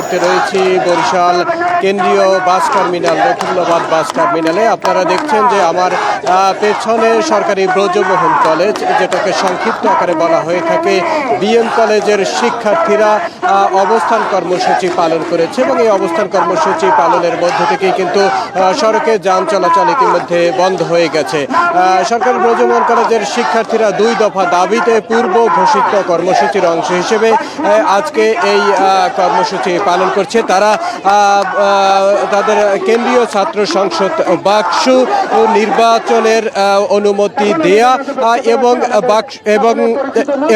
মুহূর্তে রয়েছি বরিশাল কেন্দ্রীয় বাস টার্মিনাল রতুল্লাবাদ বাস টার্মিনালে। আপনারা দেখছেন যে আমার পেছনে সরকারি ব্রজমোহন কলেজ, যেটাকে সংক্ষিপ্ত আকারে বলা হয়ে থাকে বিএম কলেজের শিক্ষার্থীরা অবস্থান কর্মসূচি পালন করেছে এবং এই অবস্থান কর্মসূচি পালনের মধ্য থেকেই কিন্তু সড়কে যান চলাচল ইতিমধ্যে বন্ধ হয়ে গেছে। সরকারি ব্রজমোহন কলেজের শিক্ষার্থীরা 2 দফা দাবিতে পূর্ব ঘোষিত কর্মসূচির অংশ হিসেবে আজকে এই কর্মসূচি পালন করছে। তারা তাদের কেন্দ্রীয় ছাত্র সংসদ বাকসু নির্বাচনের অনুমতি দেয়া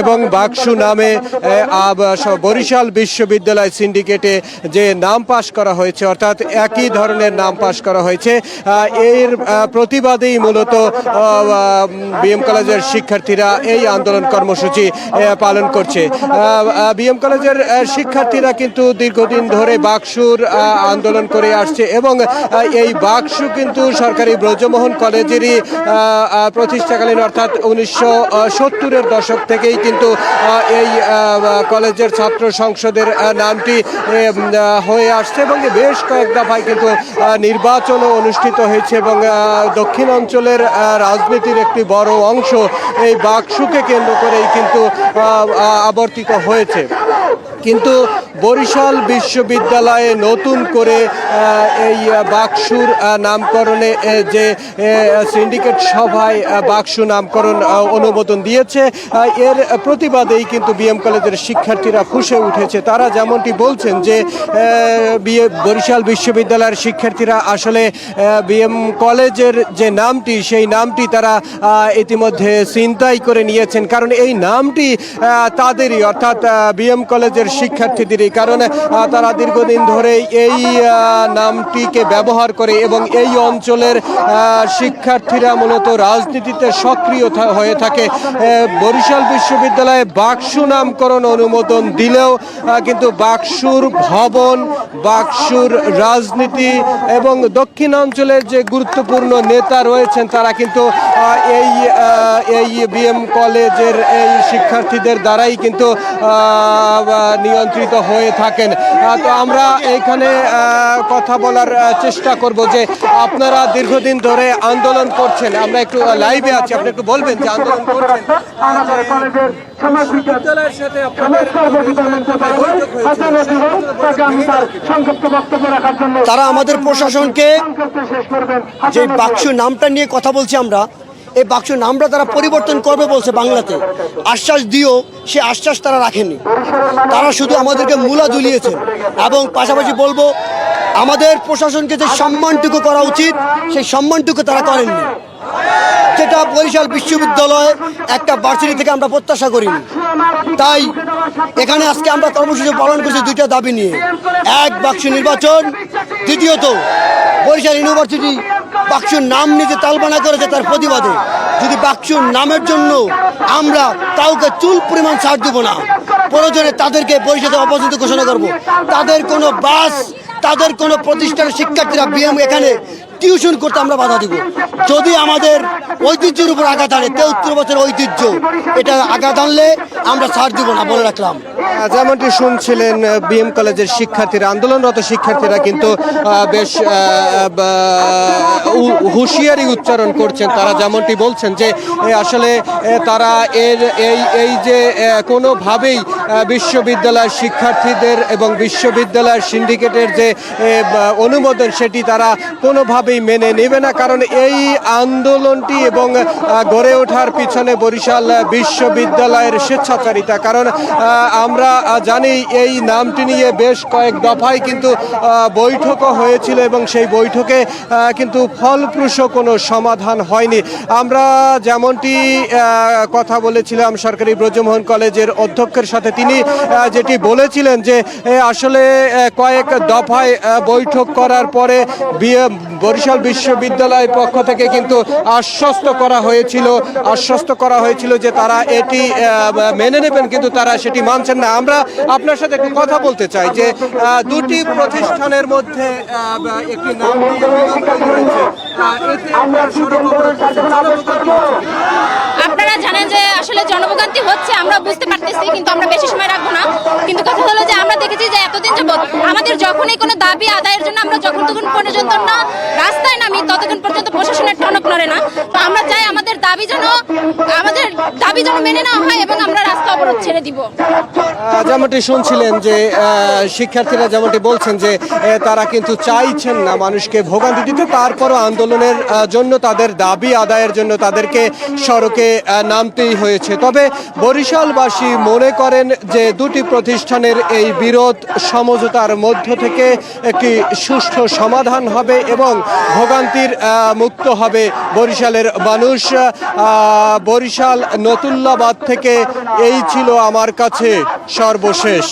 এবং বাকসু নামে বরিশাল বিশ্ববিদ্যালয় সিন্ডিকেটে যে নাম পাশ করা হয়েছে, অর্থাৎ একই ধরনের নাম পাশ করা হয়েছে, এর প্রতিবাদেই মূলত বিএম কলেজের শিক্ষার্থীরা এই আন্দোলন কর্মসূচি পালন করছে। বিএম কলেজের শিক্ষার্থীরা কিন্তু দীর্ঘদিন ধরে বাকসুর আন্দোলন করে আসছে এবং এই বাকসু কিন্তু সরকারি ব্রজমোহন কলেজেরই প্রতিষ্ঠাকালীন, অর্থাৎ 1970-এর দশক থেকেই কিন্তু এই কলেজের ছাত্র সংসদের নামটি হয়ে আসছে এবং বেশ কয়েক দফায় কিন্তু নির্বাচনও অনুষ্ঠিত হয়েছে এবং দক্ষিণ অঞ্চলের রাজনীতির একটি বড় অংশ এই বাকসুকে কেন্দ্র করেই কিন্তু আবর্তিত হয়েছে। কিন্তু বরিশাল বিশ্ববিদ্যালয়ে নতুন করে এই বাকসুর নামকরণে যে সিন্ডিকেট সভায় বাকসু নামকরণ অনুমোদন দিয়েছে, এর প্রতিবাদেই কিন্তু বিএম কলেজের শিক্ষার্থীরা ফুঁসে উঠেছে। তারা যেমনটি বলছেন যে বরিশাল বিশ্ববিদ্যালয়ের শিক্ষার্থীরা আসলে বিএম কলেজের যে নামটি, সেই নামটি তারা ইতিমধ্যে ছিনতাই করে নিয়েছেন, কারণ এই নামটি তাদেরই, অর্থাৎ বিএম কলেজের শিক্ষার্থীদেরই, কারণ তারা দীর্ঘদিন ধরে এই নামটিকে ব্যবহার করে এবং এই অঞ্চলের শিক্ষার্থীরা মূলত রাজনীতিতে সক্রিয় হয়ে থাকে। বরিশাল বিশ্ববিদ্যালয়ে বাকসু নামকরণ অনুমোদন দিলেও কিন্তু বাকসুর ভবন, বাকসুর রাজনীতি এবং দক্ষিণাঞ্চলের যে গুরুত্বপূর্ণ নেতা রয়েছেন তারা কিন্তু এই বিএম কলেজের এই শিক্ষার্থীদের দ্বারাই কিন্তু নিয়ন্ত্রিত হয়ে থাকেন। তো আমরা এইখানে কথা বলার চেষ্টা করব যে আপনারা দীর্ঘদিন ধরে আন্দোলন করছেন, আমরা একটু লাইভে আছি, আপনি একটু বলবেন যে আন্দোলন করছেন তারা আমাদের প্রশাসনকে যে বাকসু নামটা নিয়ে কথা বলছি আমরা, এই বাক্স নামটা তারা পরিবর্তন করবে বলছে বাংলাতে, আশ্বাস দিও সে আশ্বাস তারা রাখেনি। তারা শুধু আমাদেরকে মূলা দুলিয়েছে এবং পাশাপাশি বলবো আমাদের প্রশাসনকে যে সম্মানটুকু করা উচিত সেই সম্মানটুকু তারা করেননি, যেটা বরিশাল বিশ্ববিদ্যালয়ে একটা ভার্সিটি থেকে আমরা প্রত্যাশা করিনি। তাই এখানে আজকে আমরা কর্মসূচি পালন করছি 2টা দাবি নিয়ে: এক, বাক্স নির্বাচন; দ্বিতীয়ত বরিশাল ইউনিভার্সিটি বাক্সুর নাম নিতে তালবানা করেছে তার প্রতিবাদে। যদি বাক্সুর নামের জন্য আমরা কাউকে চুল পরিমাণ ছাড় দেবো না, প্রয়োজনে তাদেরকে বরিশালে অপছন্দ ঘোষণা করব। তাদের কোনো বাস, তাদের কোনো প্রতিষ্ঠানের শিক্ষার্থীরা বিএম এখানে টিউশন করতে আমরা বাধা দিব। যদি আমাদের ঐতিহ্যের উপর আঘাত আনে, 73 বছরের ঐতিহ্য, এটা আঘাত আনলে আমরা ছাড় দিব না, বলে রাখলাম। যেমনটি শুনছিলেন, বিএম কলেজের শিক্ষার্থীরা, আন্দোলনরত শিক্ষার্থীরা কিন্তু বেশ হুঁশিয়ারি উচ্চারণ করছেন। তারা যেমনটি বলছেন যে আসলে তারা এই যে কোনোভাবেই বিশ্ববিদ্যালয়ের শিক্ষার্থীদের এবং বিশ্ববিদ্যালয়ের সিন্ডিকেটের যে অনুমোদন সেটি তারা কোনোভাবেই মেনে নেবে না, কারণ এই আন্দোলনটি এবং গড়ে ওঠার পিছনে বরিশাল বিশ্ববিদ্যালয়ের স্বেচ্ছাচারিতা। কারণ আমরা জানি এই নামটি নিয়ে বেশ কয়েক দফায় কিন্তু বৈঠকও হয়েছিল এবং সেই বৈঠকে কিন্তু ফলপ্রসূ কোনো সমাধান হয়নি। আমরা যেমনটি কথা বলেছিলাম সরকারি ব্রজমোহন কলেজের অধ্যক্ষের সাথে, তিনি যেটি বলেছিলেন যে আসলে কয়েক দফায় বৈঠক করার পরে বরিশাল বিশ্ববিদ্যালয়ের পক্ষ থেকে কিন্তু আশ্বস্ত করা হয়েছিল যে তারা এটি মেনে নেবেন, কিন্তু তারা সেটি মানছেন না। আমরা আপনার সাথে একটু কথা বলতে চাই যে 2টি প্রতিষ্ঠানের মধ্যে একটি নাম এতে সড়ক অবরোধ করছে, জনভোগান্তি হচ্ছে। আপনারা জানেন যে আসলে জনভোগান্তি হচ্ছে, আমরা বুঝতে পারতেছি, কিন্তু আমরা বেশি সময় রাখবো না। কিন্তু কথা হলো যে আমরা দেখেছি যে এতদিন যাবত আমাদের যখনই কোনো দাবি আদায়ের জন্য আমরা তখন পর্যন্ত না রাস্তায় নামি, ততক্ষণ পর্যন্ত প্রশাসনের টনক নড়ে না। তো আমরা চাই আমাদের দাবি যেন মেনে নেওয়া হয় এবং আমরা রাস্তা অবরোধ ছেড়ে দিব। যেমনটি শুনছিলেন যে শিক্ষার্থীরা যেমনটি বলছেন যে তারা কিন্তু চাইছেন না মানুষকে ভোগান্তি দিতে, তারপরও আন্দোলনের জন্য তাদের দাবি আদায়ের জন্য তাদেরকে সড়কে নামতেই হয়েছে। তবে বরিশালবাসী মনে করেন যে দুটি প্রতিষ্ঠানের এই বিরোধ সমঝোতার মধ্য থেকে একটি সুষ্ঠু সমাধান হবে এবং ভোগান্তির মুক্ত হবে বরিশালের মানুষ। বরিশাল নতুল্লাবাদ থেকে এই ছিল আমার কাছে সর্বশেষ।